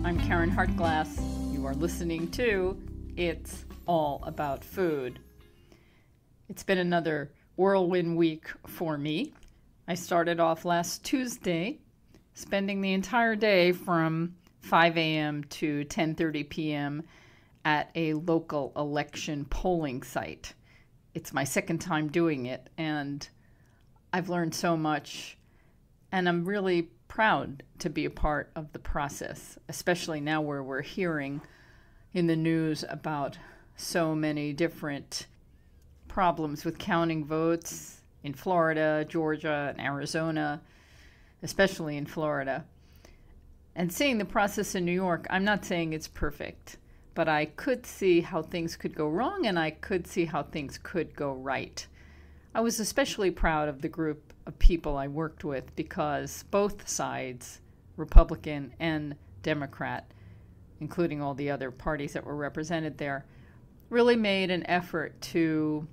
I'm Caryn Hartglass. You are listening to It's All About Food. It's been another whirlwind week for me. I started off last Tuesday, spending the entire day from 5 a.m. to 10:30 p.m. at a local election polling site. It's my second time doing it, and I've learned so much, and I'm really proud to be a part of the process, especially now where we're hearing in the news about so many different problems with counting votes in Florida, Georgia, and Arizona, especially in Florida. And seeing the process in New York, I'm not saying it's perfect, but I could see how things could go wrong and I could see how things could go right. I was especially proud of the group of people I worked with because both sides, Republican and Democrat, including all the other parties that were represented there, really made an effort to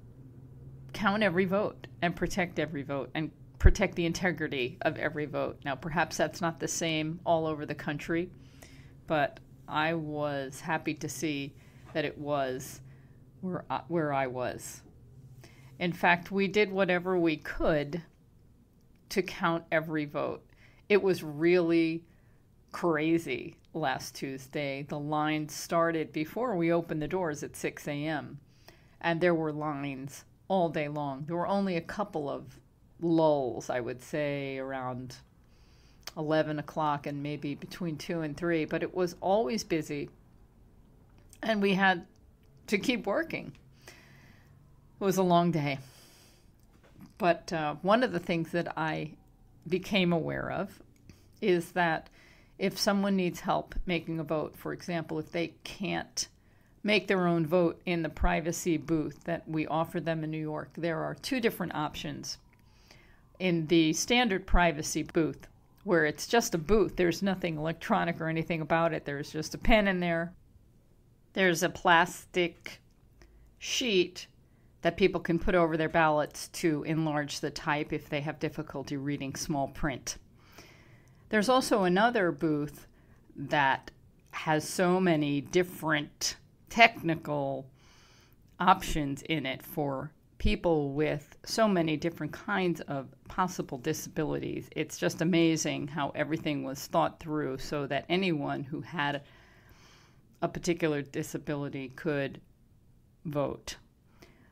count every vote and protect every vote and protect the integrity of every vote. Now, perhaps that's not the same all over the country, but I was happy to see that it was where I was. In fact, we did whatever we could to count every vote. It was really crazy last Tuesday. The line started before we opened the doors at 6 a.m., and there were lines all day long. There were only a couple of lulls, I would say, around 11 o'clock and maybe between 2 and 3, but it was always busy, and we had to keep working. It was a long day. But one of the things that I became aware of is that if someone needs help making a vote, for example, if they can't make their own vote in the privacy booth that we offer them in New York, there are two different options. In the standard privacy booth, where it's just a booth, there's nothing electronic or anything about it, there's just a pen in there, there's a plastic sheet that people can put over their ballots to enlarge the type if they have difficulty reading small print. There's also another booth that has so many different technical options in it for people with so many different kinds of possible disabilities. It's just amazing how everything was thought through so that anyone who had a particular disability could vote.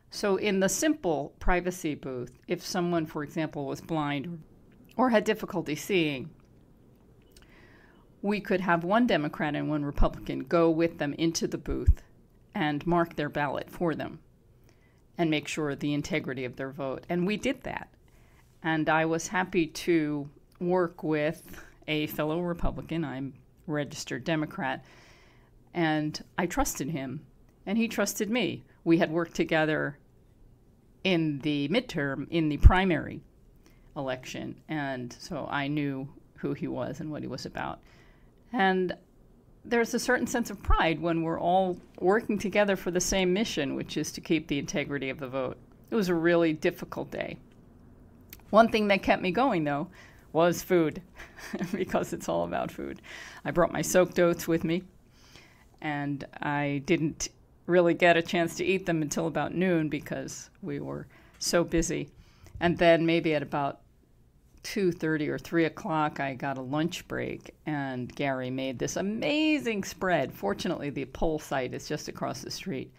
So in the simple privacy booth, if someone, for example, was blind or had difficulty seeing, we could have one Democrat and one Republican go with them into the booth and mark their ballot for them and make sure the integrity of their vote. And we did that. And I was happy to work with a fellow Republican. I'm a registered Democrat. And I trusted him, and he trusted me. We had worked together in the midterm, in the primary election, and so I knew who he was and what he was about. And there's a certain sense of pride when we're all working together for the same mission, which is to keep the integrity of the vote. It was a really difficult day. One thing that kept me going, though, was food, because it's all about food. I brought my soaked oats with me, and I didn't really get a chance to eat them until about noon because we were so busy. And then maybe at about 2:30 or 3 o'clock, I got a lunch break, and Gary made this amazing spread. Fortunately, the poll site is just across the street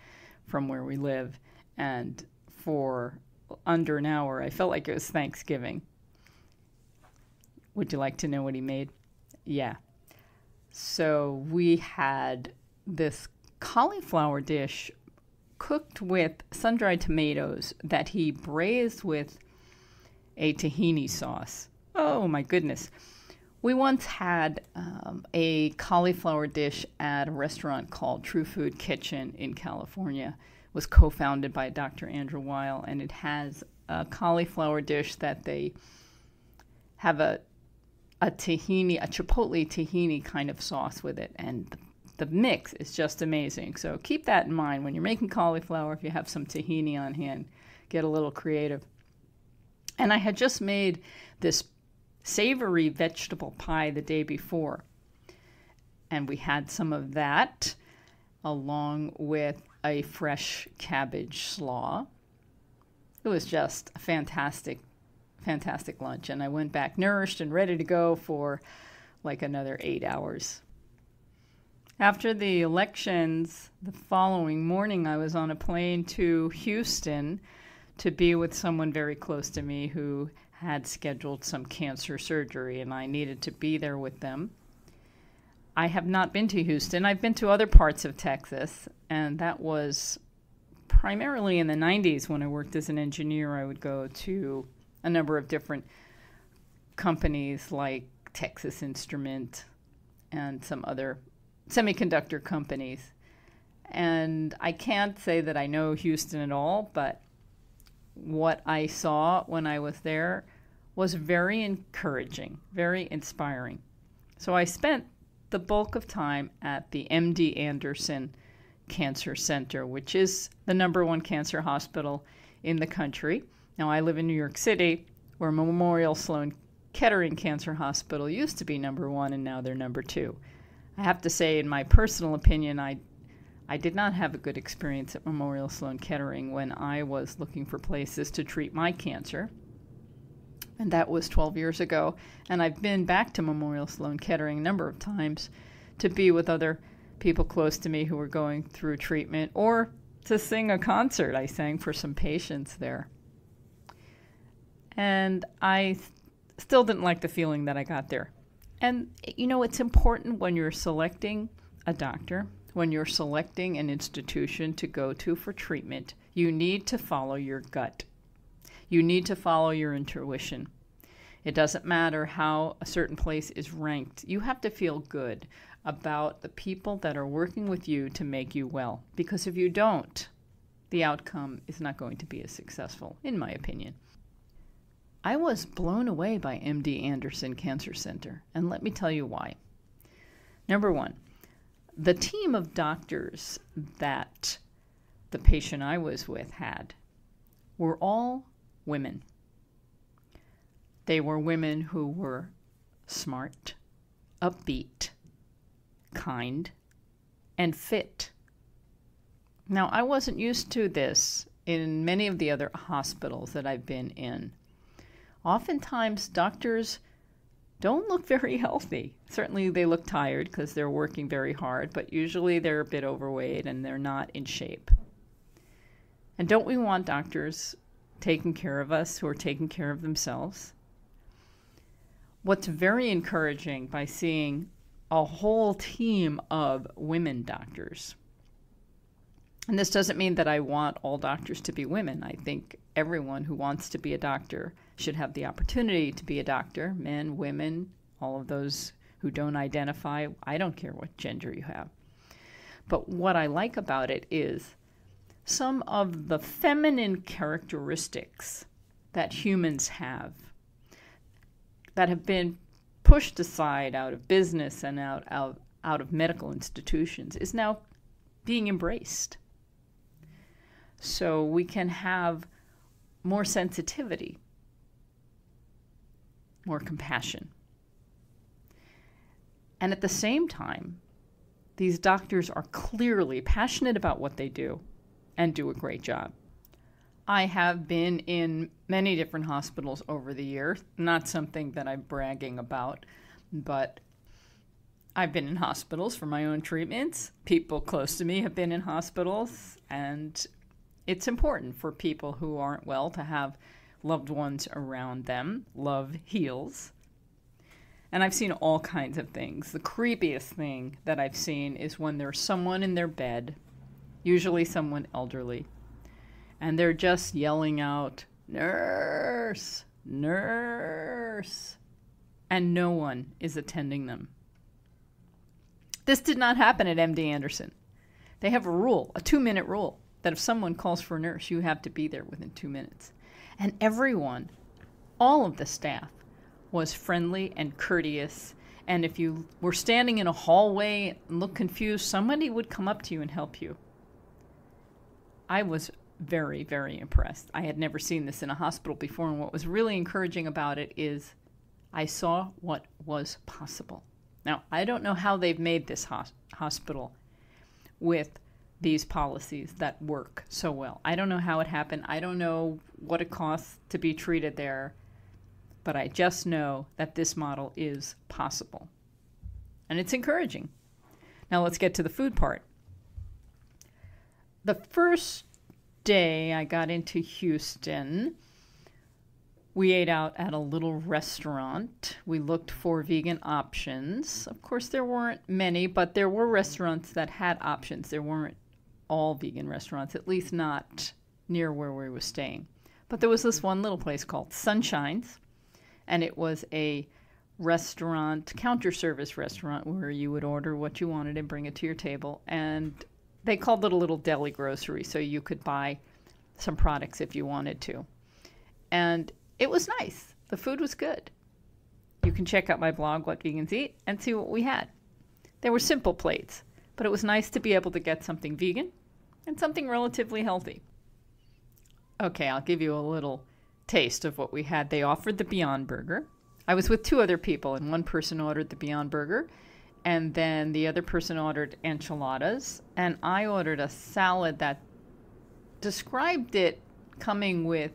from where we live, and for under an hour, I felt like it was Thanksgiving. Would you like to know what he made? Yeah. So we had this cauliflower dish cooked with sun-dried tomatoes that he braised with a tahini sauce. Oh my goodness. We once had a cauliflower dish at a restaurant called True Food Kitchen in California. It was co-founded by Dr. Andrew Weil, and it has a cauliflower dish that they have a tahini, a chipotle tahini kind of sauce with it, and the mix is just amazing. So keep that in mind when you're making cauliflower. If you have some tahini on hand, get a little creative. And I had just made this savory vegetable pie the day before. And we had some of that along with a fresh cabbage slaw. It was just a fantastic, fantastic lunch. And I went back nourished and ready to go for like another 8 hours. After the elections, the following morning, I was on a plane to Houston to be with someone very close to me who had scheduled some cancer surgery, and I needed to be there with them. I have not been to Houston. I've been to other parts of Texas, and that was primarily in the 90s when I worked as an engineer. I would go to a number of different companies like Texas Instrument and some other semiconductor companies. And I can't say that I know Houston at all, but what I saw when I was there was very encouraging, very inspiring. So I spent the bulk of time at the MD Anderson Cancer Center, which is the #1 cancer hospital in the country. Now, I live in New York City, where Memorial Sloan Kettering Cancer Hospital used to be #1, and now they're #2. I have to say, in my personal opinion, I did not have a good experience at Memorial Sloan Kettering when I was looking for places to treat my cancer. And that was 12 years ago. And I've been back to Memorial Sloan Kettering a number of times to be with other people close to me who were going through treatment, or to sing a concert. I sang for some patients there. And I still didn't like the feeling that I got there. And, you know, it's important when you're selecting a doctor, when you're selecting an institution to go to for treatment, you need to follow your gut. You need to follow your intuition. It doesn't matter how a certain place is ranked. You have to feel good about the people that are working with you to make you well. Because if you don't, the outcome is not going to be as successful, in my opinion. I was blown away by MD Anderson Cancer Center, and let me tell you why. #1, the team of doctors that the patient I was with had were all women. They were women who were smart, upbeat, kind, and fit. Now, I wasn't used to this in many of the other hospitals that I've been in. Oftentimes, doctors don't look very healthy. Certainly, they look tired because they're working very hard, but usually they're a bit overweight and they're not in shape. And don't we want doctors taking care of us who are taking care of themselves? What's very encouraging by seeing a whole team of women doctors, and this doesn't mean that I want all doctors to be women. I think everyone who wants to be a doctor should have the opportunity to be a doctor, men, women, all of those who don't identify. I don't care what gender you have. But what I like about it is some of the feminine characteristics that humans have that have been pushed aside out of business and out of medical institutions is now being embraced. So we can have more sensitivity, more compassion. And at the same time, these doctors are clearly passionate about what they do and do a great job. I have been in many different hospitals over the years, not something that I'm bragging about, but I've been in hospitals for my own treatments. People close to me have been in hospitals, and it's important for people who aren't well to have loved ones around them. Love heals. And I've seen all kinds of things. The creepiest thing that I've seen is when there's someone in their bed, usually someone elderly, and they're just yelling out, "Nurse, nurse," and no one is attending them. This did not happen at MD Anderson. They have a rule, a 2-minute rule, that if someone calls for a nurse, you have to be there within 2 minutes. And everyone, all of the staff, was friendly and courteous. And if you were standing in a hallway and looked confused, somebody would come up to you and help you. I was very, very impressed. I had never seen this in a hospital before, and what was really encouraging about it is I saw what was possible. Now, I don't know how they've made this hospital with these policies that work so well. I don't know how it happened. I don't know what it costs to be treated there, but I just know that this model is possible. And it's encouraging. Now let's get to the food part. The first day I got into Houston, we ate out at a little restaurant. We looked for vegan options. Of course, there weren't many, but there were restaurants that had options. There weren't all vegan restaurants, at least not near where we were staying. But there was this one little place called Sunshine's, and it was a restaurant, counter service restaurant, where you would order what you wanted and bring it to your table. And they called it a little deli grocery, so you could buy some products if you wanted to. And it was nice. The food was good. You can check out my blog, What Vegans Eat, and see what we had. They were simple plates, but it was nice to be able to get something vegan and something relatively healthy. Okay, I'll give you a little taste of what we had. They offered the Beyond Burger. I was with two other people, and one person ordered the Beyond Burger, and then the other person ordered enchiladas, and I ordered a salad that described it coming with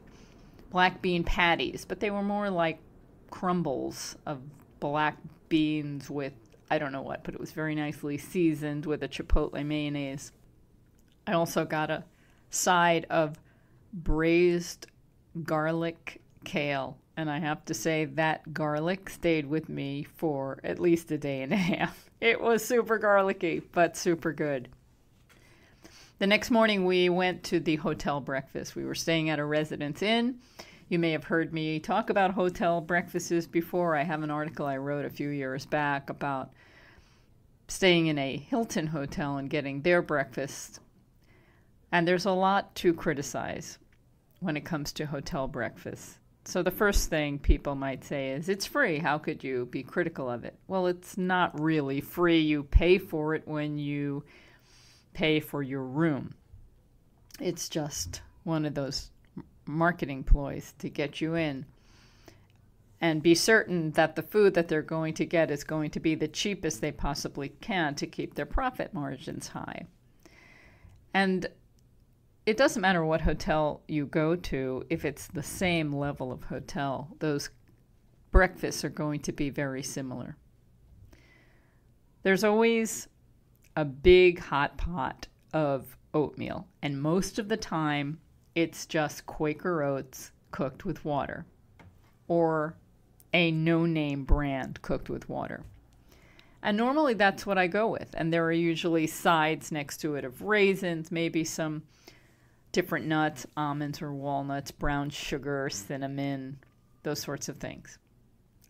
black bean patties, but they were more like crumbles of black beans with I don't know what, but it was very nicely seasoned with a chipotle mayonnaise. I also got a side of braised garlic kale, and I have to say that garlic stayed with me for at least a day and a half. It was super garlicky, but super good. The next morning we went to the hotel breakfast. We were staying at a Residence Inn. You may have heard me talk about hotel breakfasts before. I have an article I wrote a few years back about staying in a Hilton hotel and getting their breakfast. And there's a lot to criticize when it comes to hotel breakfast. So the first thing people might say is, it's free. How could you be critical of it? Well, it's not really free. You pay for it when you pay for your room. It's just one of those marketing ploys to get you in and be certain that the food that they're going to get is going to be the cheapest they possibly can to keep their profit margins high. And it doesn't matter what hotel you go to, if it's the same level of hotel, those breakfasts are going to be very similar. There's always a big hot pot of oatmeal, and most of the time it's just Quaker oats cooked with water, or a no-name brand cooked with water. And normally that's what I go with, and there are usually sides next to it of raisins, maybe some different nuts, almonds or walnuts, brown sugar, cinnamon, those sorts of things.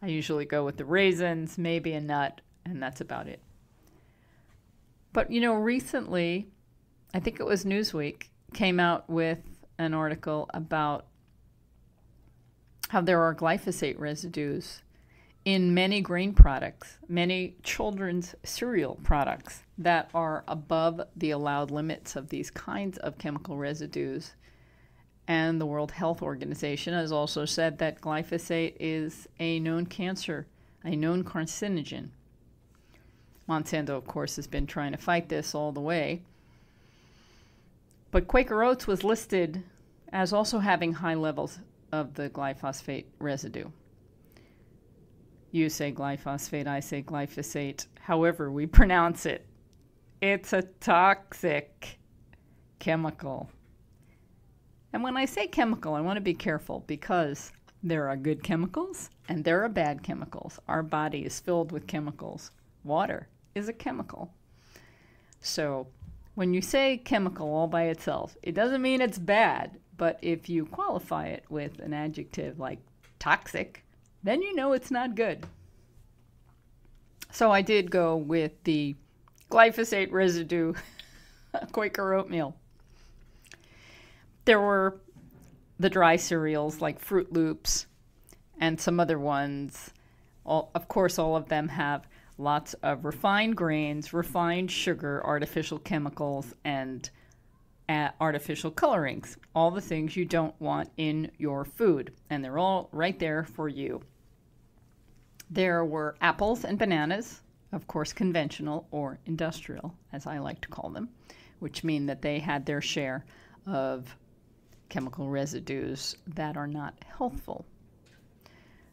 I usually go with the raisins, maybe a nut, and that's about it. But, you know, recently, I think it was Newsweek, came out with an article about how there are glyphosate residues in many grain products, many children's cereal products that are above the allowed limits of these kinds of chemical residues. And the World Health Organization has also said that glyphosate is a known cancer, a known carcinogen. Monsanto, of course, has been trying to fight this all the way. But Quaker Oats was listed as also having high levels of the glyphosate residue. You say glyphosate, I say glyphosate, however we pronounce it. It's a toxic chemical. And when I say chemical, I want to be careful because there are good chemicals and there are bad chemicals. Our body is filled with chemicals. Water is a chemical. So when you say chemical all by itself, it doesn't mean it's bad, but if you qualify it with an adjective like toxic, then you know it's not good. So I did go with the glyphosate residue Quaker oatmeal. There were the dry cereals like Fruit Loops and some other ones. Of course, all of them have lots of refined grains, refined sugar, artificial chemicals, and artificial colorings. All the things you don't want in your food. And they're all right there for you. There were apples and bananas, of course, conventional or industrial, as I like to call them, which mean that they had their share of chemical residues that are not healthful.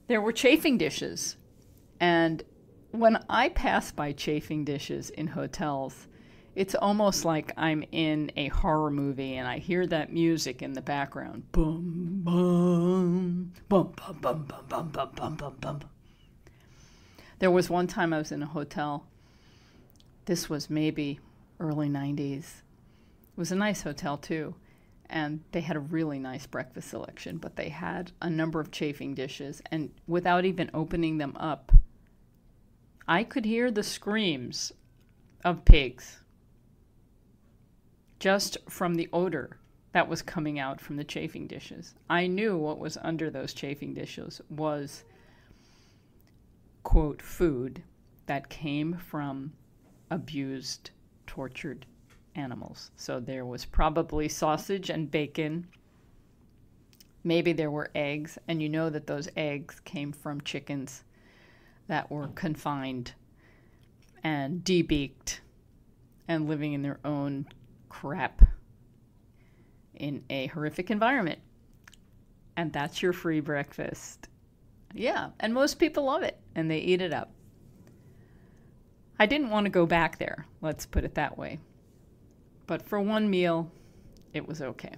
There were chafing dishes, and when I pass by chafing dishes in hotels, it's almost like I'm in a horror movie and I hear that music in the background. Boom, boom, boom, boom, boom, boom, boom, boom, boom, boom, boom. There was one time I was in a hotel. This was maybe early 90s. It was a nice hotel too, and they had a really nice breakfast selection, but they had a number of chafing dishes, and without even opening them up, I could hear the screams of pigs just from the odor that was coming out from the chafing dishes. I knew what was under those chafing dishes was, quote, food that came from abused, tortured animals. So there was probably sausage and bacon. Maybe there were eggs, and you know that those eggs came from chickens that were confined and debeaked and living in their own crap in a horrific environment. And that's your free breakfast. Yeah, and most people love it, and they eat it up. I didn't want to go back there, let's put it that way. But for one meal, it was okay.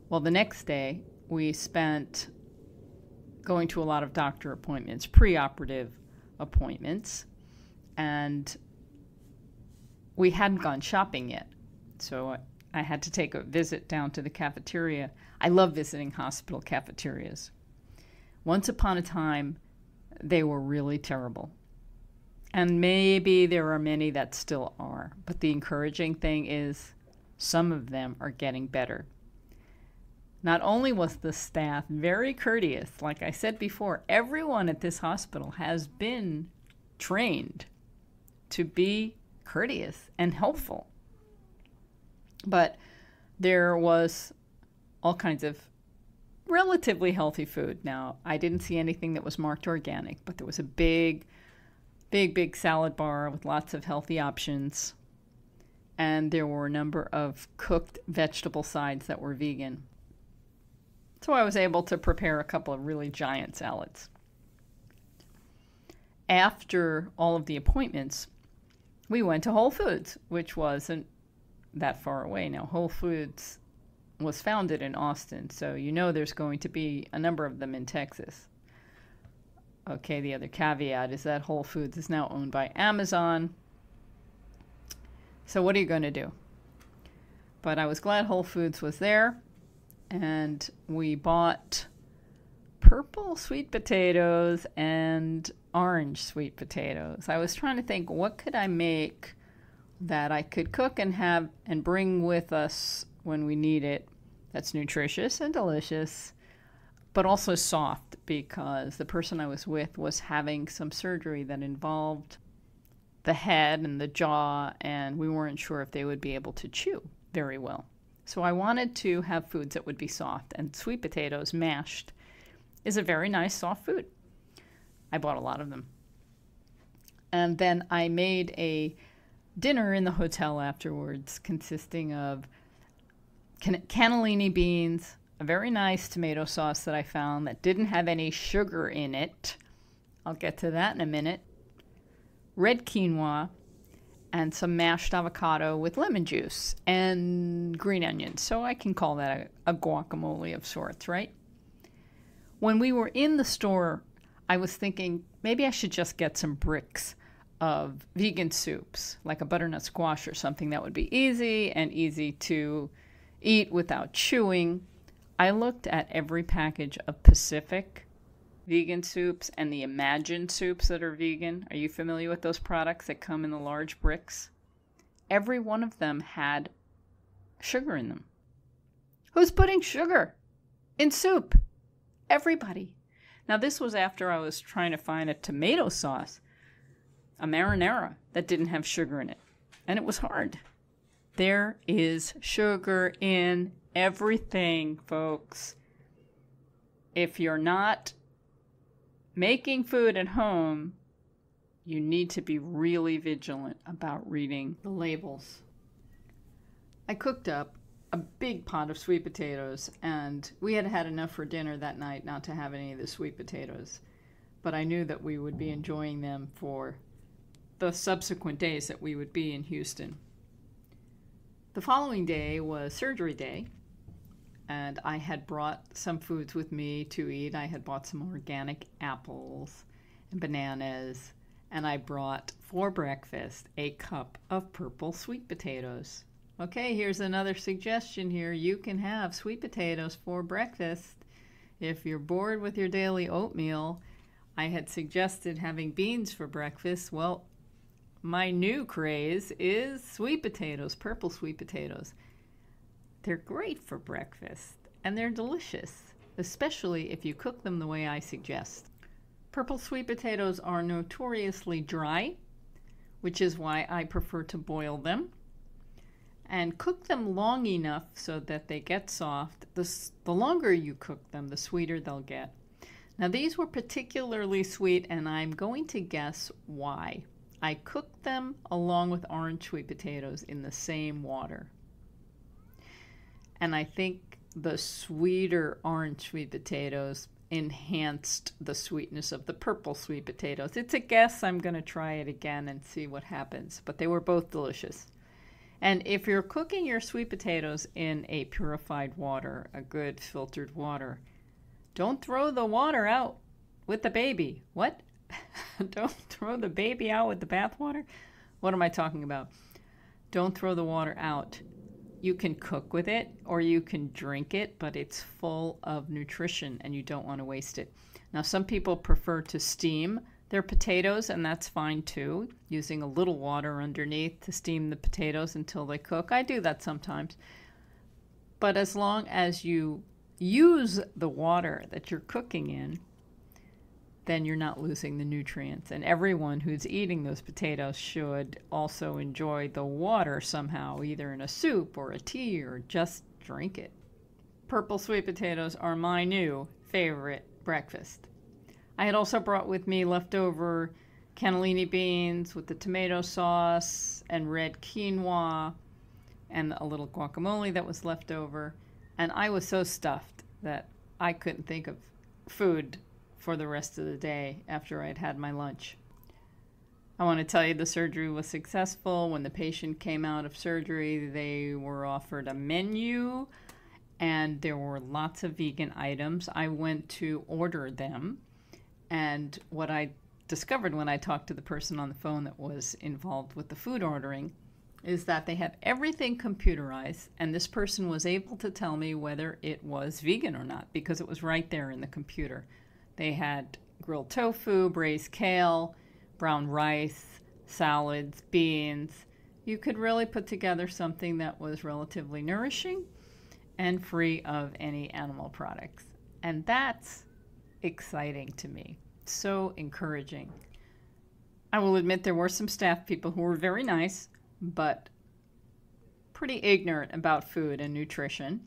Well, the next day, we spent going to a lot of doctor appointments, preoperative appointments, and we hadn't gone shopping yet. So I had to take a visit down to the cafeteria. I love visiting hospital cafeterias. Once upon a time, they were really terrible. And maybe there are many that still are. But the encouraging thing is some of them are getting better. Not only was the staff very courteous, like I said before, everyone at this hospital has been trained to be courteous and helpful. But there was all kinds of relatively healthy food. Now, I didn't see anything that was marked organic, but there was a big salad bar with lots of healthy options. And there were a number of cooked vegetable sides that were vegan. So I was able to prepare a couple of really giant salads. After all of the appointments, we went to Whole Foods, which wasn't that far away. Now, Whole Foods was founded in Austin, so you know there's going to be a number of them in Texas. Okay, the other caveat is that Whole Foods is now owned by Amazon. So what are you going to do? But I was glad Whole Foods was there, and we bought purple sweet potatoes and orange sweet potatoes. I was trying to think, what could I make that I could cook and have and bring with us when we need it that's nutritious and delicious, but also soft, because the person I was with was having some surgery that involved the head and the jaw, and we weren't sure if they would be able to chew very well. So I wanted to have foods that would be soft, and sweet potatoes mashed is a very nice soft food. I bought a lot of them. And then I made a dinner in the hotel afterwards consisting of cannellini beans, a very nice tomato sauce that I found that didn't have any sugar in it. I'll get to that in a minute. Red quinoa, and some mashed avocado with lemon juice and green onions. So I can call that a guacamole of sorts, right? When we were in the store, I was thinking maybe I should just get some bricks of vegan soups, like a butternut squash or something that would be easy and easy to eat without chewing. I looked at every package of Pacific vegan soups and the Imagine soups that are vegan. Are you familiar with those products that come in the large bricks? Every one of them had sugar in them. Who's putting sugar in soup? Everybody. Now, this was after I was trying to find a tomato sauce, a marinara, that didn't have sugar in it. And it was hard. There is sugar in everything, folks. If you're not making food at home, you need to be really vigilant about reading the labels. I cooked up a big pot of sweet potatoes, and we had had enough for dinner that night not to have any of the sweet potatoes. But I knew that we would be enjoying them for the subsequent days that we would be in Houston. The following day was surgery day, and I had brought some foods with me to eat. I had bought some organic apples and bananas, and I brought for breakfast a cup of purple sweet potatoes. Okay, here's another suggestion here. You can have sweet potatoes for breakfast. If you're bored with your daily oatmeal, I had suggested having beans for breakfast. Well, my new craze is sweet potatoes, purple sweet potatoes. They're great for breakfast, and they're delicious, especially if you cook them the way I suggest. Purple sweet potatoes are notoriously dry, which is why I prefer to boil them and cook them long enough so that they get soft. The longer you cook them, the sweeter they'll get. Now, these were particularly sweet, and I'm going to guess why. I cooked them along with orange sweet potatoes in the same water. And I think the sweeter orange sweet potatoes enhanced the sweetness of the purple sweet potatoes. It's a guess. I'm going to try it again and see what happens. But they were both delicious. And if you're cooking your sweet potatoes in a purified water, a good filtered water, don't throw the water out with the baby. What? Don't throw the baby out with the bathwater? What am I talking about? Don't throw the water out. You can cook with it or you can drink it, but it's full of nutrition and you don't want to waste it. Now, some people prefer to steam their potatoes, and that's fine too, using a little water underneath to steam the potatoes until they cook. I do that sometimes. But as long as you use the water that you're cooking in, then you're not losing the nutrients. And everyone who's eating those potatoes should also enjoy the water somehow, either in a soup or a tea or just drink it. Purple sweet potatoes are my new favorite breakfast. I had also brought with me leftover cannellini beans with the tomato sauce and red quinoa and a little guacamole that was left over. And I was so stuffed that I couldn't think of food for the rest of the day after I'd had my lunch. I want to tell you the surgery was successful. When the patient came out of surgery, they were offered a menu and there were lots of vegan items. I went to order them, and what I discovered when I talked to the person on the phone that was involved with the food ordering is that they have everything computerized, and this person was able to tell me whether it was vegan or not because it was right there in the computer. They had grilled tofu, braised kale, brown rice, salads, beans. You could really put together something that was relatively nourishing and free of any animal products. And that's exciting to me. So encouraging. I will admit there were some staff people who were very nice, but pretty ignorant about food and nutrition.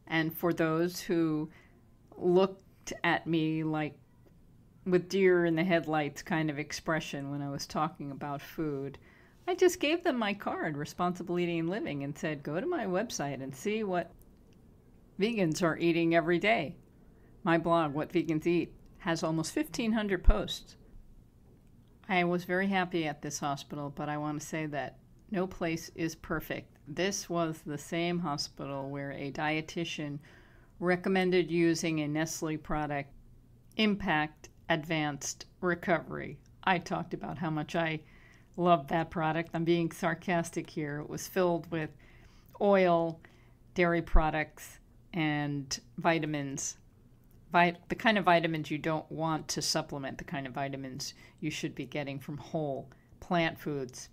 And for those who looked at me like with deer in the headlights kind of expression when I was talking about food, I just gave them my card, Responsible Eating and Living, and said, go to my website and see what vegans are eating every day. My blog, What Vegans Eat, has almost 1,500 posts. I was very happy at this hospital, but I want to say that no place is perfect. This was the same hospital where a dietitian recommended using a Nestle product, Impact Advanced Recovery. I talked about how much I loved that product. I'm being sarcastic here. It was filled with oil, dairy products, and vitamins. The kind of vitamins you don't want to supplement, the kind of vitamins you should be getting from whole plant foods.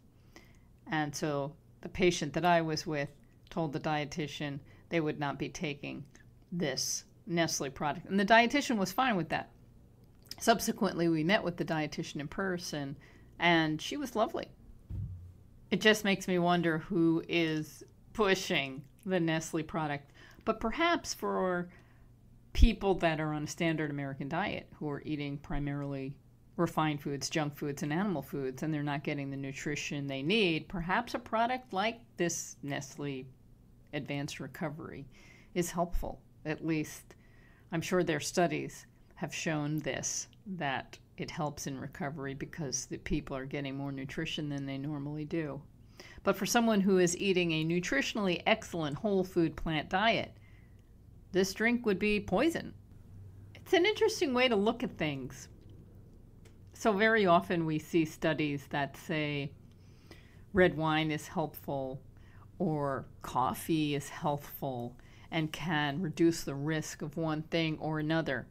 And so the patient that I was with told the dietitian they would not be taking this Nestle product. And the dietitian was fine with that. Subsequently, we met with the dietitian in person, and she was lovely. It just makes me wonder who is pushing the Nestle product. But perhaps for people that are on a standard American diet who are eating primarily refined foods, junk foods, and animal foods, and they're not getting the nutrition they need, perhaps a product like this Nestle Advanced Recovery is helpful. At least I'm sure their studies have shown this, that it helps in recovery because the people are getting more nutrition than they normally do. But for someone who is eating a nutritionally excellent whole food plant diet, this drink would be poison. It's an interesting way to look at things. So very often we see studies that say red wine is helpful or coffee is healthful and can reduce the risk of one thing or another.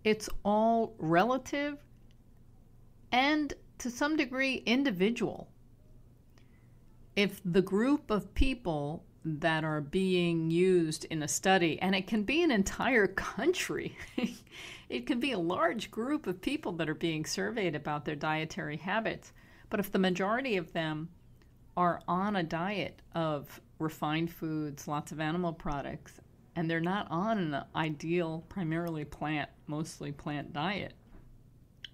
It's all relative and to some degree individual. If the group of people that are being used in a study, and it can be an entire country, it can be a large group of people that are being surveyed about their dietary habits, but if the majority of them are on a diet of refined foods, lots of animal products, and they're not on an ideal, primarily plant, mostly plant diet,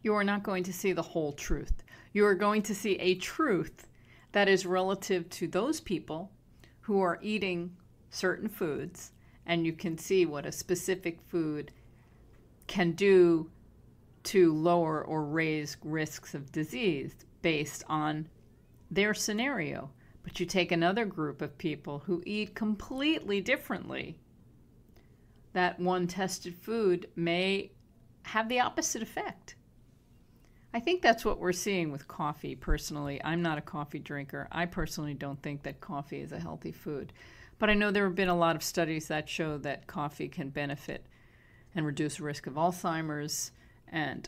you are not going to see the whole truth. You are going to see a truth that is relative to those people who are eating certain foods, and you can see what a specific food can do to lower or raise risks of disease based on their scenario. But you take another group of people who eat completely differently, that one tested food may have the opposite effect. I think that's what we're seeing with coffee, personally. I'm not a coffee drinker. I personally don't think that coffee is a healthy food. But I know there have been a lot of studies that show that coffee can benefit and reduce risk of Alzheimer's and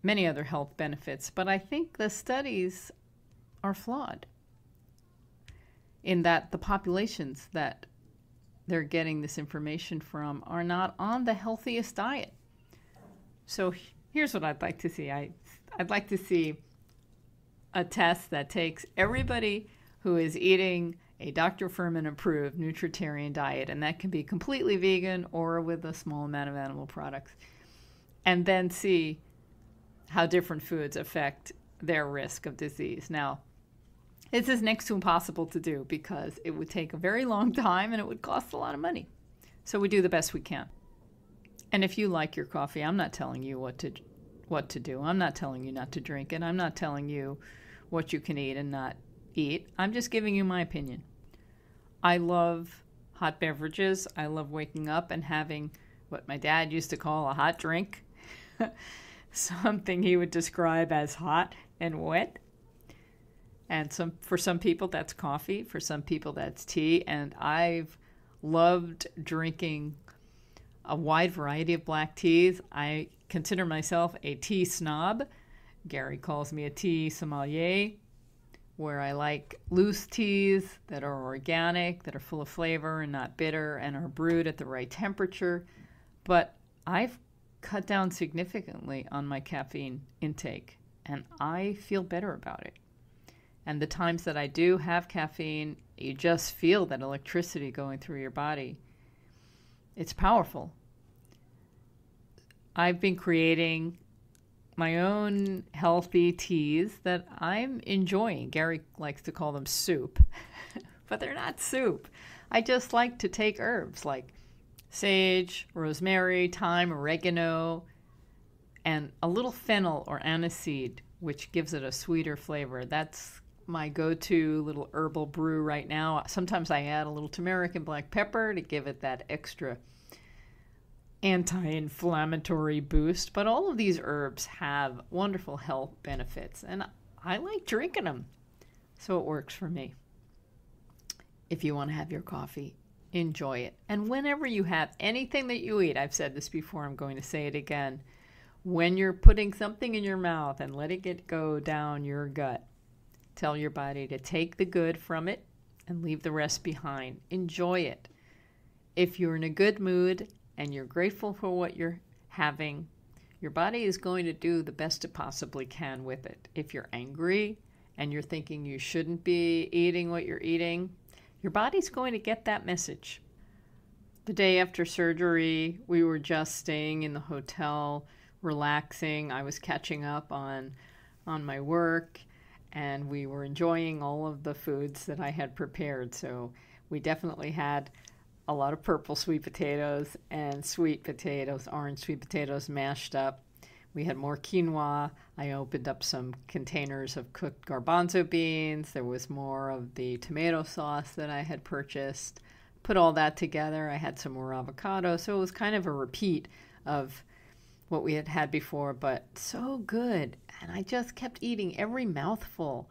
many other health benefits. But I think the studies are flawed in that the populations that they're getting this information from are not on the healthiest diet. So here's what I'd like to see. I'd like to see a test that takes everybody who is eating a Dr. Fuhrman approved nutritarian diet, and that can be completely vegan or with a small amount of animal products, and then see how different foods affect their risk of disease. Now, this is next to impossible to do because it would take a very long time and it would cost a lot of money. So we do the best we can. And if you like your coffee, I'm not telling you what to do. I'm not telling you not to drink it. I'm not telling you what you can eat and not eat. I'm just giving you my opinion. I love hot beverages. I love waking up and having what my dad used to call a hot drink, something he would describe as hot and wet. And for some people, that's coffee. For some people, that's tea. And I've loved drinking a wide variety of black teas. I consider myself a tea snob. Gary calls me a tea sommelier, where I like loose teas that are organic, that are full of flavor and not bitter, and are brewed at the right temperature. But I've cut down significantly on my caffeine intake, and I feel better about it. And the times that I do have caffeine, you just feel that electricity going through your body. It's powerful. I've been creating my own healthy teas that I'm enjoying. Gary likes to call them soup, but they're not soup. I just like to take herbs like sage, rosemary, thyme, oregano, and a little fennel or aniseed, which gives it a sweeter flavor. That's my go-to little herbal brew right now. Sometimes I add a little turmeric and black pepper to give it that extra anti-inflammatory boost. But all of these herbs have wonderful health benefits, and I like drinking them, so it works for me. If you want to have your coffee, enjoy it. And whenever you have anything that you eat, I've said this before, I'm going to say it again, when you're putting something in your mouth and letting it go down your gut, tell your body to take the good from it and leave the rest behind. Enjoy it. If you're in a good mood and you're grateful for what you're having, your body is going to do the best it possibly can with it. If you're angry and you're thinking you shouldn't be eating what you're eating, your body's going to get that message. The day after surgery, we were just staying in the hotel relaxing. I was catching up on my work, and we were enjoying all of the foods that I had prepared. So we definitely had a lot of purple sweet potatoes and sweet potatoes, orange sweet potatoes mashed up. We had more quinoa. I opened up some containers of cooked garbanzo beans. There was more of the tomato sauce that I had purchased. Put all that together. I had some more avocado. So it was kind of a repeat of what we had had before, but so good. And I just kept eating every mouthful,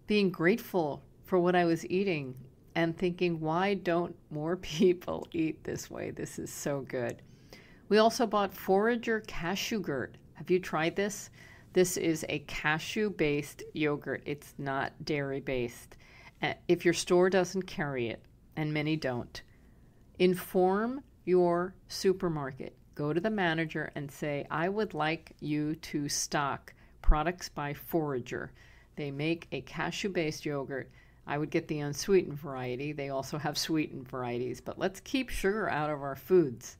being grateful for what I was eating and thinking, why don't more people eat this way? This is so good. We also bought Forager cashew gurt. Have you tried this? This is a cashew-based yogurt. It's not dairy-based. If your store doesn't carry it, and many don't, inform your supermarket. Go to the manager and say, I would like you to stock products by Forager. They make a cashew-based yogurt. I would get the unsweetened variety. They also have sweetened varieties, but let's keep sugar out of our foods.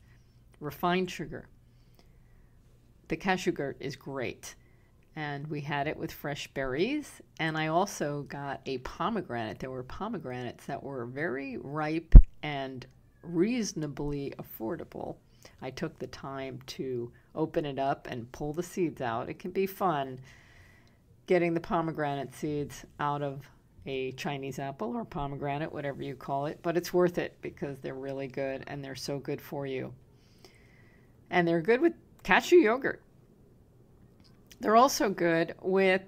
Refined sugar. The cashew gurt is great. And we had it with fresh berries. And I also got a pomegranate. There were pomegranates that were very ripe and reasonably affordable. I took the time to open it up and pull the seeds out. It can be fun getting the pomegranate seeds out of a Chinese apple or pomegranate, whatever you call it, but it's worth it because they're really good and they're so good for you. And they're good with cashew yogurt. They're also good with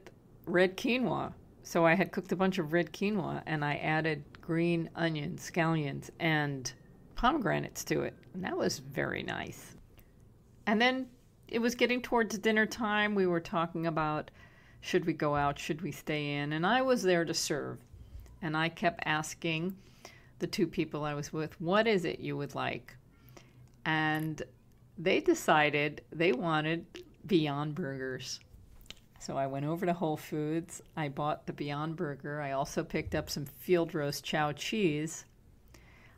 red quinoa. So I had cooked a bunch of red quinoa and I added green onions, scallions, and pomegranates to it. And that was very nice. And then it was getting towards dinner time. We were talking about, should we go out? Should we stay in? And I was there to serve. And I kept asking the two people I was with, what is it you would like? And they decided they wanted Beyond Burgers. So I went over to Whole Foods. I bought the Beyond Burger. I also picked up some field roast chow cheese.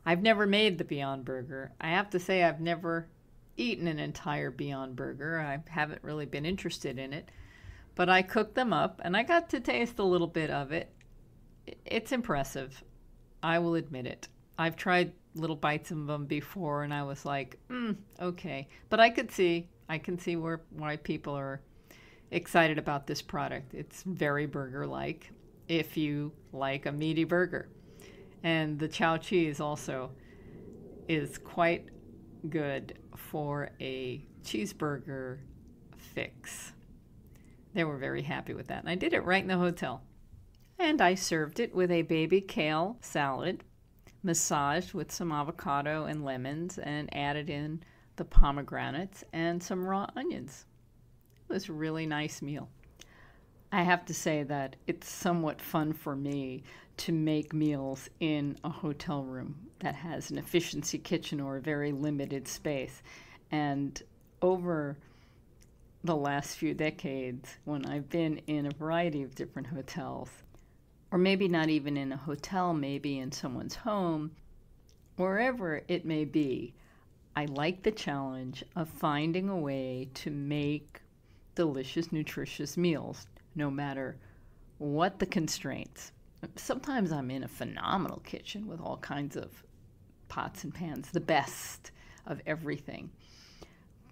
I've never made the Beyond Burger. I have to say I've never eaten an entire Beyond Burger. I haven't really been interested in it. But I cooked them up, and I got to taste a little bit of it. It's impressive. I will admit it. I've tried little bites of them before, and I was like, okay. But I can see why people are excited about this product. It's very burger-like if you like a meaty burger. And the chow cheese also is quite good for a cheeseburger fix. They were very happy with that. And I did it right in the hotel. And I served it with a baby kale salad, massaged with some avocado and lemons, and added in the pomegranates and some raw onions. It was a really nice meal. I have to say that it's somewhat fun for me to make meals in a hotel room that has an efficiency kitchen or a very limited space. And over the last few decades, when I've been in a variety of different hotels, or maybe not even in a hotel, maybe in someone's home, wherever it may be, I like the challenge of finding a way to make delicious, nutritious meals, no matter what the constraints. Sometimes I'm in a phenomenal kitchen with all kinds of pots and pans, the best of everything.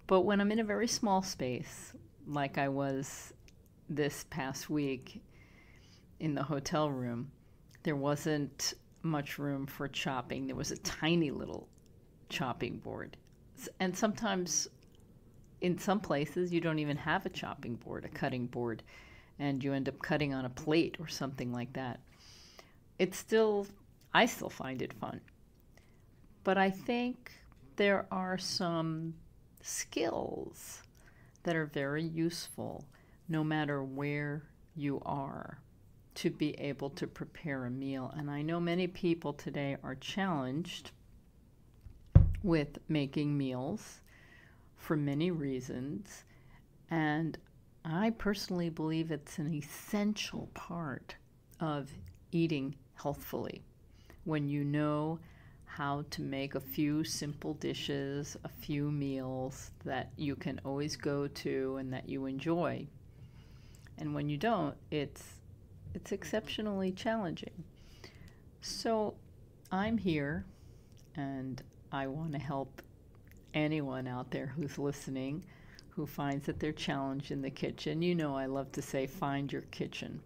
But when I'm in a very small space, like I was this past week in the hotel room, there wasn't much room for chopping. There was a tiny little chopping board. And sometimes in some places you don't even have a chopping board, a cutting board, and you end up cutting on a plate or something like that. I still find it fun. But I think there are some skills that are very useful no matter where you are to be able to prepare a meal. And I know many people today are challenged with making meals for many reasons. And I personally believe it's an essential part of eating healthfully when you know how to make a few simple dishes, a few meals that you can always go to and that you enjoy. And when you don't, it's exceptionally challenging. So I'm here, and I want to help anyone out there who's listening who finds that they're challenged in the kitchen. You know, I love to say, find your kitchen.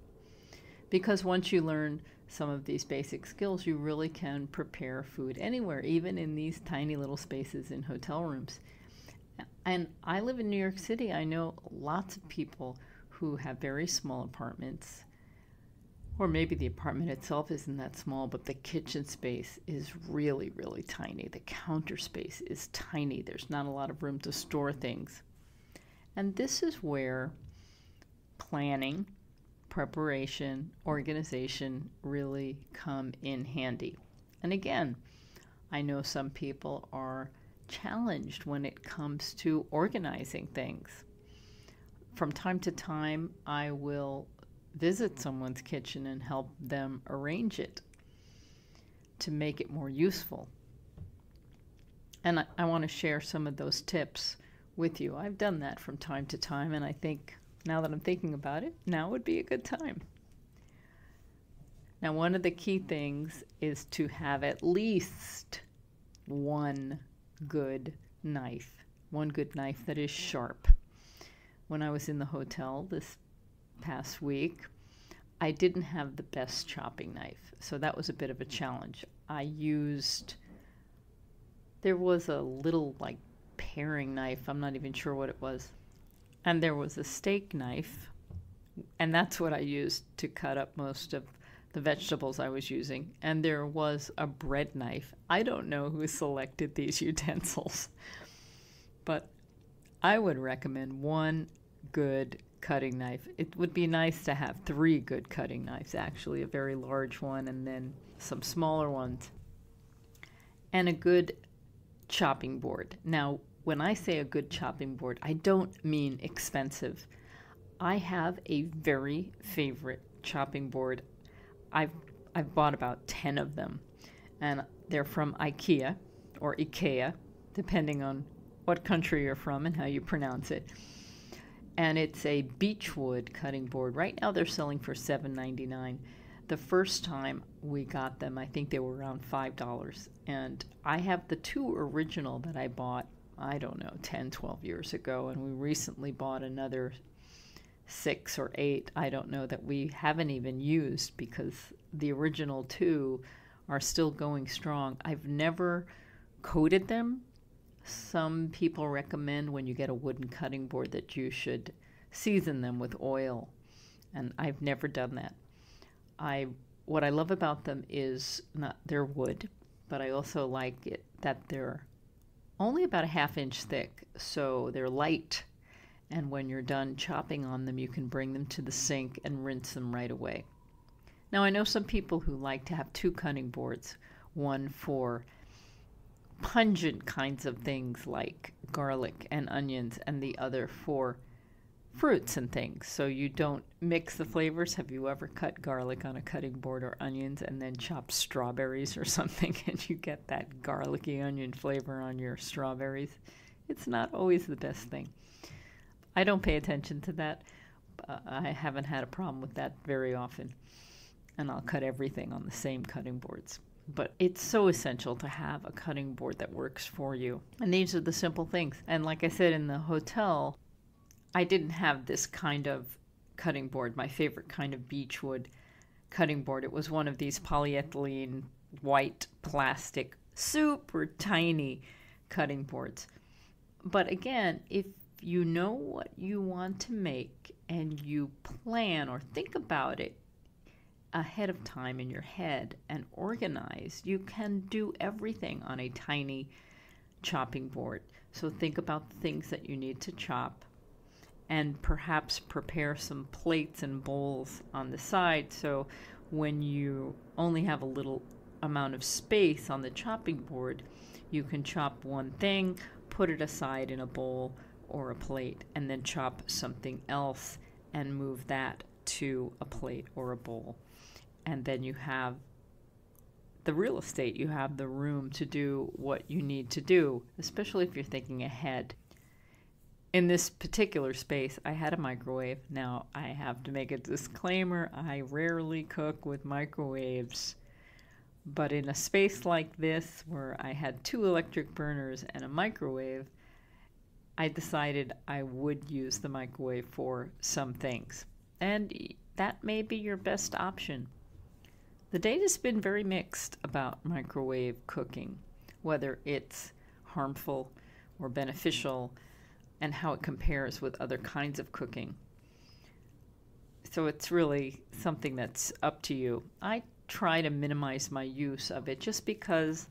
Because once you learn some of these basic skills, you really can prepare food anywhere, even in these tiny little spaces in hotel rooms. And I live in New York City. I know lots of people who have very small apartments, or maybe the apartment itself isn't that small, but the kitchen space is really, really tiny. The counter space is tiny. There's not a lot of room to store things. And this is where planning, preparation, organization really come in handy. And again, I know some people are challenged when it comes to organizing things. From time to time, I will visit someone's kitchen and help them arrange it to make it more useful. And I want to share some of those tips with you. I've done that from time to time, and I think now that I'm thinking about it, now would be a good time. Now, one of the key things is to have at least one good knife that is sharp. When I was in the hotel this past week, I didn't have the best chopping knife, so that was a bit of a challenge. There was a little like paring knife, I'm not even sure what it was, and there was a steak knife, and that's what I used to cut up most of the vegetables I was using, and there was a bread knife. I don't know who selected these utensils, but I would recommend one good cutting knife. It would be nice to have 3 good cutting knives, actually, a very large one and then some smaller ones, and a good chopping board. Now, when I say a good chopping board, I don't mean expensive. I have a very favorite chopping board. I've bought about 10 of them, and they're from IKEA or IKEA, depending on what country you're from and how you pronounce it. And it's a beechwood cutting board. Right now they're selling for $7.99. The first time we got them, I think they were around $5. And I have the 2 original that I bought, I don't know, 10, 12 years ago. And we recently bought another 6 or 8, I don't know, that we haven't even used because the original 2 are still going strong. I've never coated them. Some people recommend when you get a wooden cutting board that you should season them with oil, and I've never done that. What I love about them is they're wood, but I also like it that they're only about a 1/2 inch thick, so they're light, and when you're done chopping on them, you can bring them to the sink and rinse them right away. Now, I know some people who like to have 2 cutting boards, one for pungent kinds of things like garlic and onions, and the other for fruits and things, so you don't mix the flavors. Have you ever cut garlic on a cutting board or onions and then chop strawberries or something and you get that garlicky onion flavor on your strawberries? It's not always the best thing. I don't pay attention to that. I haven't had a problem with that very often, and I'll cut everything on the same cutting boards. But it's so essential to have a cutting board that works for you. And these are the simple things. And like I said, in the hotel, I didn't have this kind of cutting board, my favorite kind of beechwood cutting board. It was one of these polyethylene white plastic, super tiny cutting boards. But again, if you know what you want to make and you plan or think about it ahead of time in your head and organize, you can do everything on a tiny chopping board. So think about the things that you need to chop, and perhaps prepare some plates and bowls on the side, so when you only have a little amount of space on the chopping board, you can chop one thing, put it aside in a bowl or a plate, and then chop something else and move that to a plate or a bowl. And then you have the real estate. You have the room to do what you need to do, especially if you're thinking ahead. In this particular space, I had a microwave. Now, I have to make a disclaimer. I rarely cook with microwaves. But in a space like this, where I had 2 electric burners and a microwave, I decided I would use the microwave for some things. And that may be your best option. The data's been very mixed about microwave cooking, whether it's harmful or beneficial, and how it compares with other kinds of cooking. So it's really something that's up to you. I try to minimize my use of it just because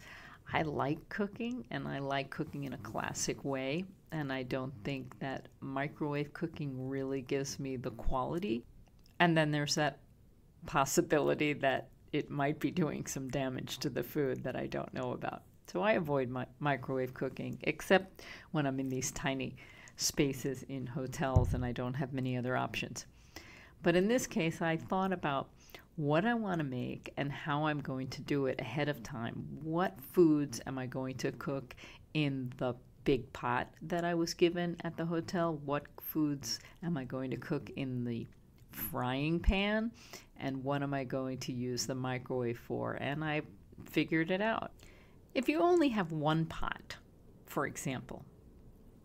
I like cooking, and I like cooking in a classic way, and I don't think that microwave cooking really gives me the quality. And then there's that possibility that it might be doing some damage to the food that I don't know about. So I avoid microwave cooking, except when I'm in these tiny spaces in hotels and I don't have many other options. But in this case, I thought about what I want to make and how I'm going to do it ahead of time. What foods am I going to cook in the big pot that I was given at the hotel? What foods am I going to cook in the frying pan? And what am I going to use the microwave for? And I figured it out. If you only have one pot, for example,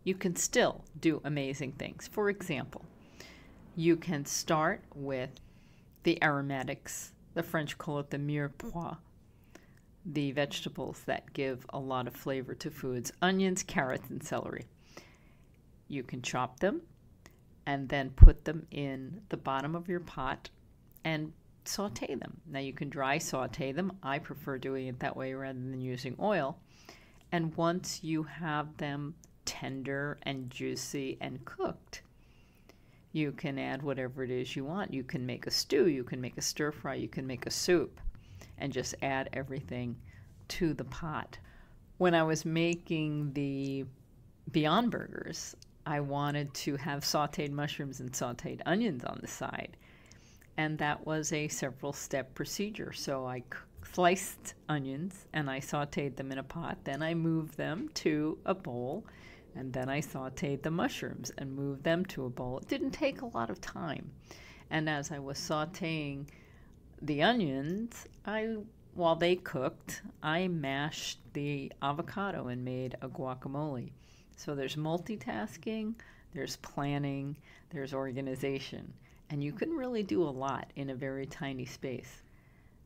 you can still do amazing things. For example, you can start with the aromatics. The French call it the mirepoix, the vegetables that give a lot of flavor to foods: onions, carrots, and celery. You can chop them and then put them in the bottom of your pot and saute them. Now you can dry saute them. I prefer doing it that way rather than using oil. And once you have them tender and juicy and cooked, you can add whatever it is you want. You can make a stew, you can make a stir fry, you can make a soup, and just add everything to the pot. When I was making the Beyond Burgers, I wanted to have sauteed mushrooms and sauteed onions on the side. And that was a several step procedure. So I sliced onions and I sauteed them in a pot. Then I moved them to a bowl. And then I sauteed the mushrooms and moved them to a bowl. It didn't take a lot of time. And as I was sauteing the onions, while they cooked, I mashed the avocado and made a guacamole. So there's multitasking, there's planning, there's organization. And you can really do a lot in a very tiny space.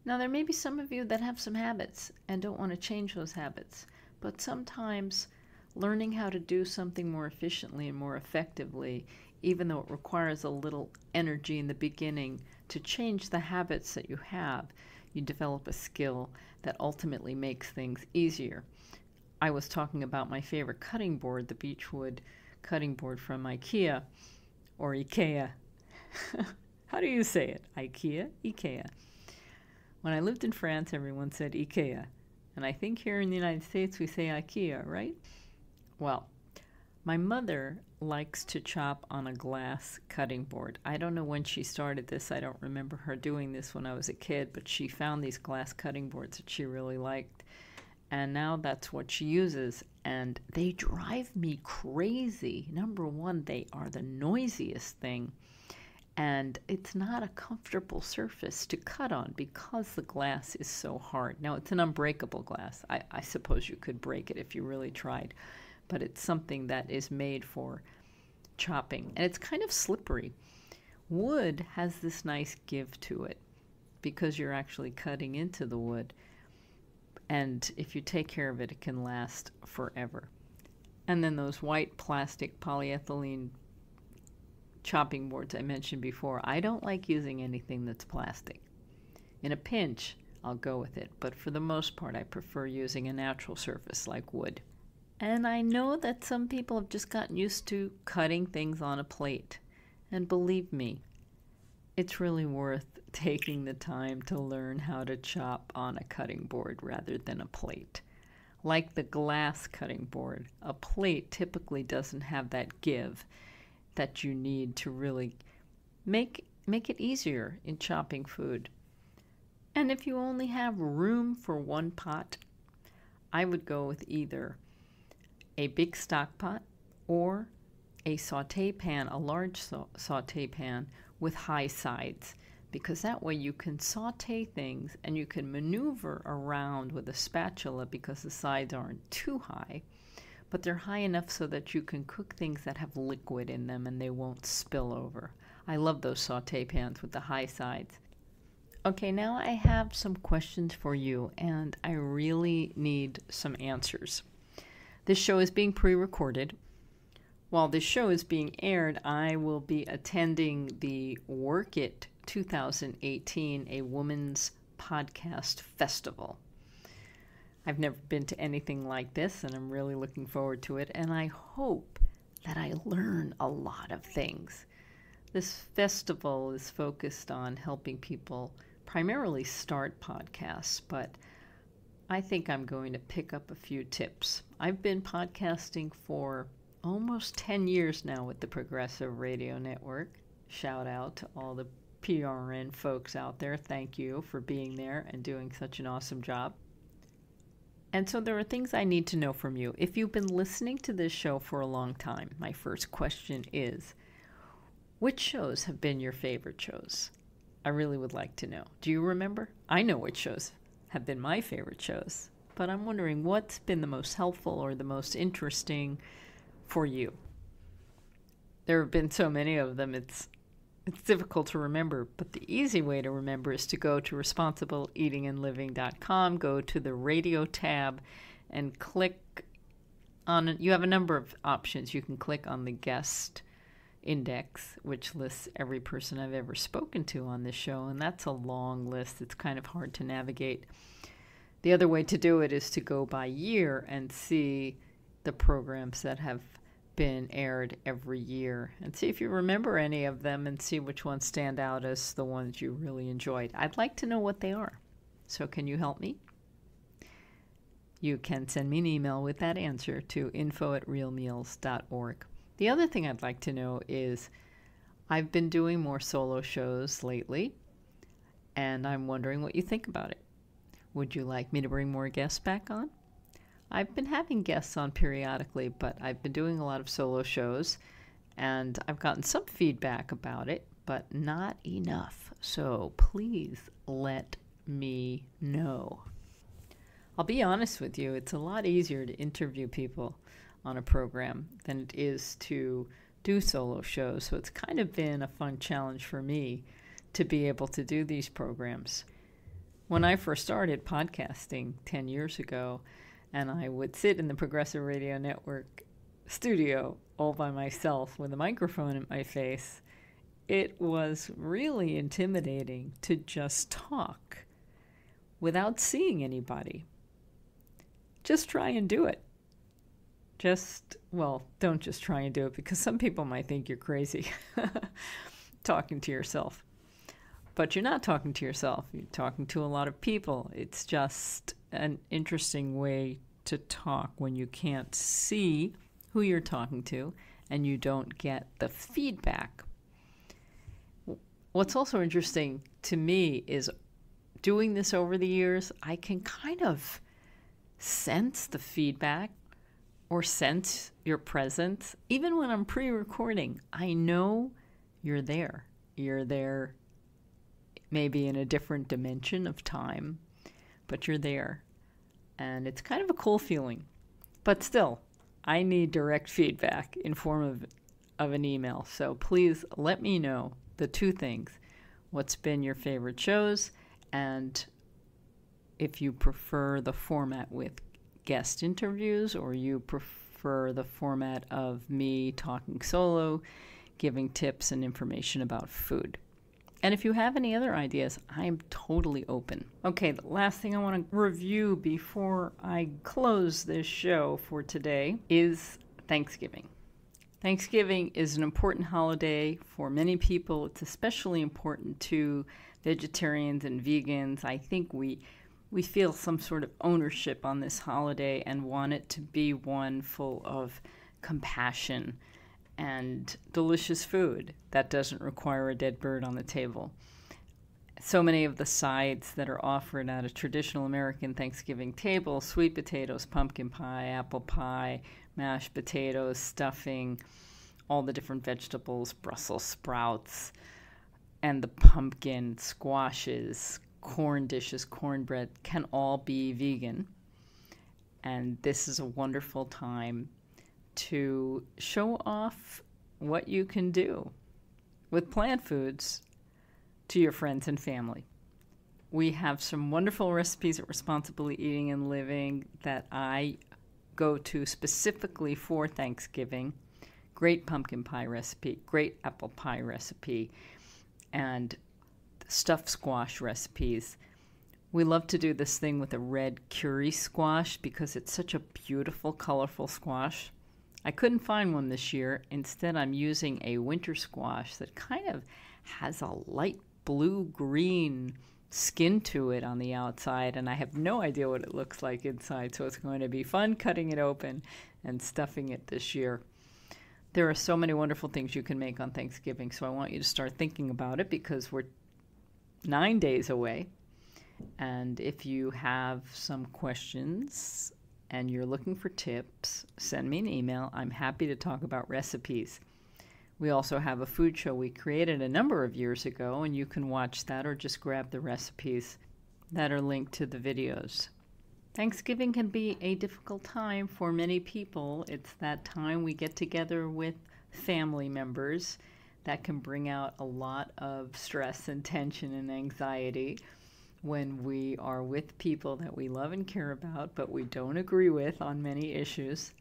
Now, there may be some of you that have some habits and don't want to change those habits. But sometimes learning how to do something more efficiently and more effectively, even though it requires a little energy in the beginning to change the habits that you have, you develop a skill that ultimately makes things easier. I was talking about my favorite cutting board, the beechwood cutting board from IKEA, or IKEA. How do you say it? IKEA? IKEA. When I lived in France, everyone said IKEA. And I think here in the United States we say IKEA, right? Well, my mother likes to chop on a glass cutting board. I don't know when she started this. I don't remember her doing this when I was a kid, but she found these glass cutting boards that she really liked. And now that's what she uses. And they drive me crazy. Number one, they are the noisiest thing. And it's not a comfortable surface to cut on because the glass is so hard. Now, it's an unbreakable glass. I suppose you could break it if you really tried. But it's something that is made for chopping. And it's kind of slippery. Wood has this nice give to it because you're actually cutting into the wood. And if you take care of it, it can last forever. And then those white plastic polyethylene chopping boards I mentioned before, I don't like using anything that's plastic. In a pinch, I'll go with it. But for the most part, I prefer using a natural surface like wood. And I know that some people have just gotten used to cutting things on a plate. And believe me, it's really worth taking the time to learn how to chop on a cutting board rather than a plate. Like the glass cutting board, a plate typically doesn't have that give that you need to really make it easier in chopping food. And if you only have room for one pot, I would go with either a big stock pot or a saute pan, a large saute pan with high sides, because that way you can saute things and you can maneuver around with a spatula because the sides aren't too high, but they're high enough so that you can cook things that have liquid in them and they won't spill over. I love those saute pans with the high sides. Okay, now I have some questions for you, and I really need some answers. This show is being pre-recorded. While this show is being aired, I will be attending the Work It 2018, a women's podcast festival. I've never been to anything like this, and I'm really looking forward to it, and I hope that I learn a lot of things. This festival is focused on helping people primarily start podcasts, but I think I'm going to pick up a few tips. I've been podcasting for almost 10 years now with the Progressive Radio Network. Shout out to all the PRN folks out there. Thank you for being there and doing such an awesome job. And so there are things I need to know from you. If you've been listening to this show for a long time, my first question is, which shows have been your favorite shows? I really would like to know. Do you remember? I know which shows have been my favorite shows, but I'm wondering what's been the most helpful or the most interesting for you. There have been so many of them, it's difficult to remember, but the easy way to remember is to go to responsibleeatingandliving.com, go to the radio tab, and click on, you have a number of options. You can click on the guest index, which lists every person I've ever spoken to on this show, and that's a long list. It's kind of hard to navigate. The other way to do it is to go by year and see the programs that have been aired every year and see if you remember any of them and see which ones stand out as the ones you really enjoyed. I'd like to know what they are. So can you help me? You can send me an email with that answer to info@realmeals.org. The other thing I'd like to know is I've been doing more solo shows lately, and I'm wondering what you think about it. Would you like me to bring more guests back on? I've been having guests on periodically, but I've been doing a lot of solo shows, and I've gotten some feedback about it, but not enough. So please let me know. I'll be honest with you, it's a lot easier to interview people on a program than it is to do solo shows. So it's kind of been a fun challenge for me to be able to do these programs. When I first started podcasting 10 years ago, and I would sit in the Progressive Radio Network studio all by myself with a microphone in my face, it was really intimidating to just talk without seeing anybody. Just try and do it. Don't just try and do it, because some people might think you're crazy talking to yourself. But you're not talking to yourself. You're talking to a lot of people. It's just an interesting way to talk when you can't see who you're talking to and you don't get the feedback. What's also interesting to me is doing this over the years, I can kind of sense the feedback or sense your presence. Even when I'm pre-recording, I know you're there. You're there maybe in a different dimension of time, but you're there. And it's kind of a cool feeling. But still, I need direct feedback in form of an email. So please let me know the two things. What's been your favorite shows, and if you prefer the format with guest interviews, or you prefer the format of me talking solo, giving tips and information about food. And if you have any other ideas, I'm totally open. Okay, the last thing I want to review before I close this show for today is Thanksgiving. Thanksgiving is an important holiday for many people. It's especially important to vegetarians and vegans. I think we feel some sort of ownership on this holiday and want it to be one full of compassion and delicious food that doesn't require a dead bird on the table. So many of the sides that are offered at a traditional American Thanksgiving table: sweet potatoes, pumpkin pie, apple pie, mashed potatoes, stuffing, all the different vegetables, Brussels sprouts, and the pumpkin, squashes, corn dishes, cornbread, can all be vegan. And this is a wonderful time to show off what you can do with plant foods to your friends and family. We have some wonderful recipes at Responsibly Eating and Living that I go to specifically for Thanksgiving. Great pumpkin pie recipe, great apple pie recipe, and stuffed squash recipes. We love to do this thing with a red curry squash because it's such a beautiful, colorful squash. I couldn't find one this year. Instead, I'm using a winter squash that kind of has a light blue-green skin to it on the outside, and I have no idea what it looks like inside, so it's going to be fun cutting it open and stuffing it this year. There are so many wonderful things you can make on Thanksgiving, so I want you to start thinking about it because we're 9 days away. And if you have some questions and you're looking for tips, send me an email. I'm happy to talk about recipes. We also have a food show we created a number of years ago, and you can watch that or just grab the recipes that are linked to the videos. Thanksgiving can be a difficult time for many people. It's that time we get together with family members that can bring out a lot of stress and tension and anxiety when we are with people that we love and care about, but we don't agree with on many issues,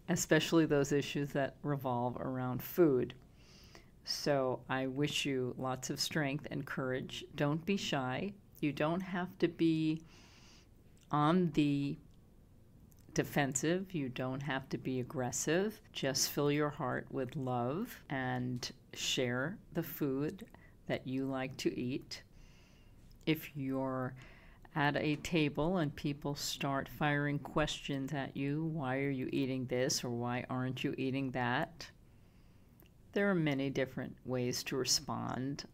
especially those issues that revolve around food. So I wish you lots of strength and courage. Don't be shy. You don't have to be on the defensive. You don't have to be aggressive. Just fill your heart with love and share the food that you like to eat. If you're at a table and people start firing questions at you, why are you eating this or why aren't you eating that? There are many different ways to respond.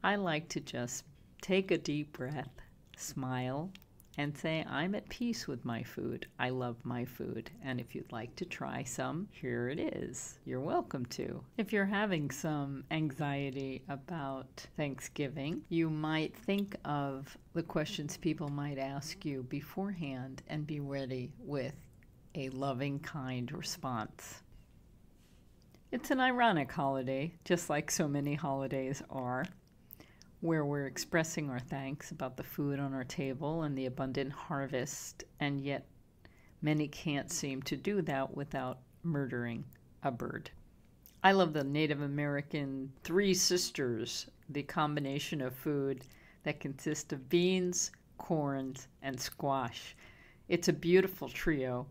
I like to just take a deep breath, smile, and say, I'm at peace with my food. I love my food. And if you'd like to try some, here it is. You're welcome to. If you're having some anxiety about Thanksgiving, you might think of the questions people might ask you beforehand and be ready with a loving, kind response. It's an ironic holiday, just like so many holidays are, where we're expressing our thanks about the food on our table and the abundant harvest, and yet many can't seem to do that without murdering a bird. I love the Native American Three Sisters, the combination of food that consists of beans, corn, and squash. It's a beautiful trio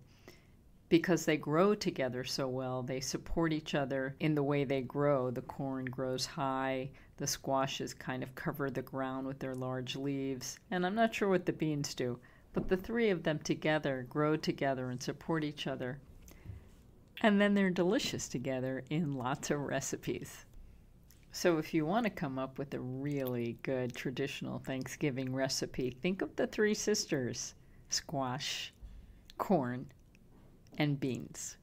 because they grow together so well. They support each other in the way they grow. The corn grows high, the squashes kind of cover the ground with their large leaves, and I'm not sure what the beans do, but the three of them together grow together and support each other. And then they're delicious together in lots of recipes. So if you want to come up with a really good traditional Thanksgiving recipe, think of the Three Sisters: squash, corn, and beans.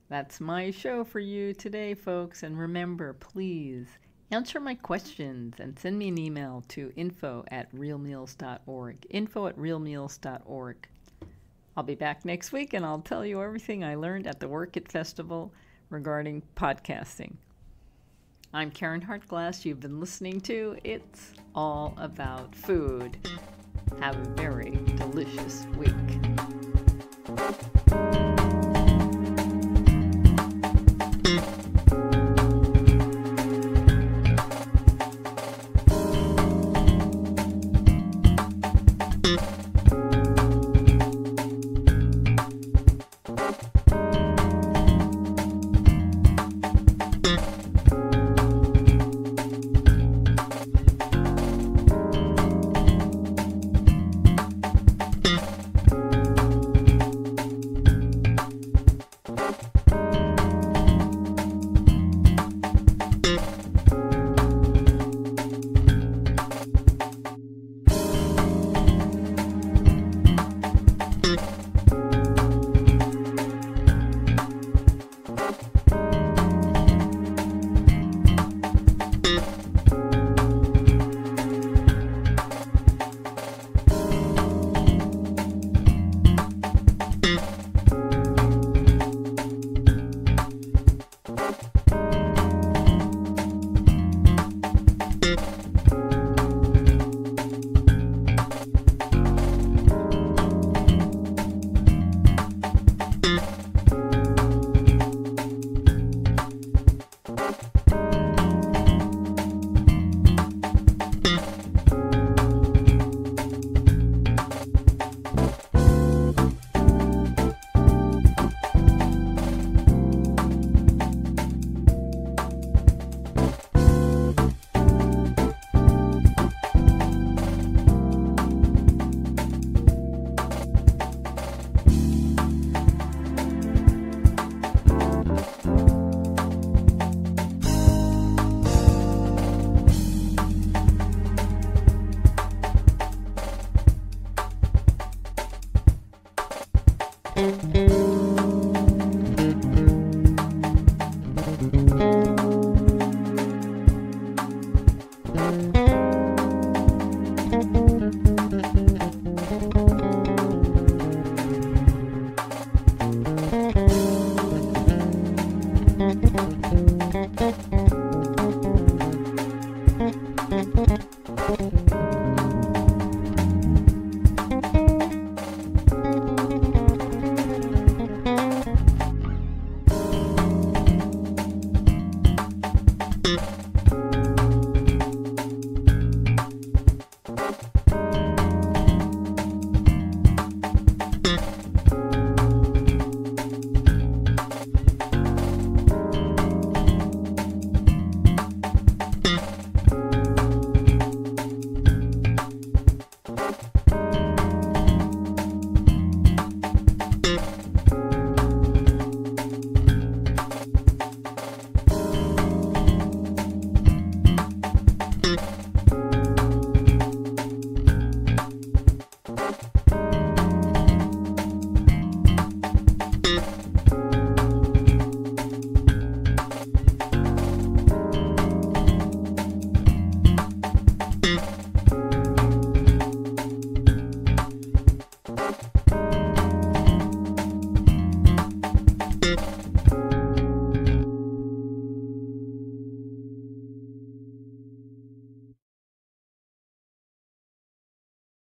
That's my show for you today, folks. And remember, please answer my questions and send me an email to info@realmeals.org. info@realmeals.org. I'll be back next week and I'll tell you everything I learned at the Work It Festival regarding podcasting. I'm Caryn Hartglass. You've been listening to It's All About Food. Have a very delicious week.